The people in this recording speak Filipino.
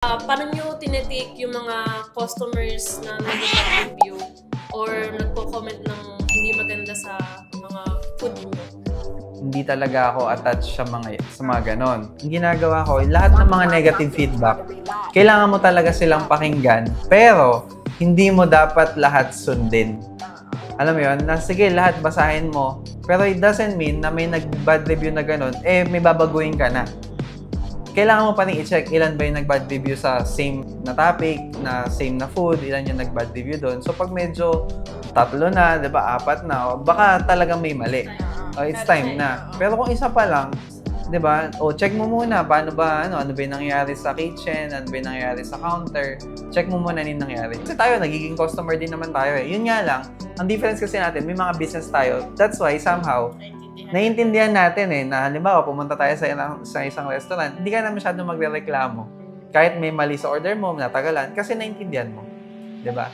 Paano nyo tinitake yung mga customers na nag-review or nagko-comment ng hindi maganda sa mga food nyo? Hindi talaga ako attached sa mga ganon. Ang ginagawa ko, lahat ng mga negative feedback, kailangan mo talaga silang pakinggan, pero hindi mo dapat lahat sundin. Alam mo yun? Sige, lahat basahin mo. Pero it doesn't mean na may nag-bad review na ganon, may babaguhin ka na. Kailangan mo pa rin i-check ilan ba yung nag-bad review sa same na topic, na same na food, ilan yung nag-bad review doon. So pag medyo 3 na, 'di ba, 4 na, baka talagang may mali. It's time na. Pero kung isa pa lang, 'di ba? Check mo muna paano ba ano ba yung nangyayari sa kitchen, ano ba yung nangyayari sa counter. Check mo muna ano yung nangyayari. Kasi tayo nagiging customer din naman tayo eh. Yun nga lang, ang difference kasi natin, may mga business tayo. That's why somehow naiintindihan natin na halimbawa pumunta tayo sa isang restaurant, hindi ka na masyadong magrereklamo. Kahit may mali sa order mo, natagalan, kasi naiintindihan mo. 'Di ba?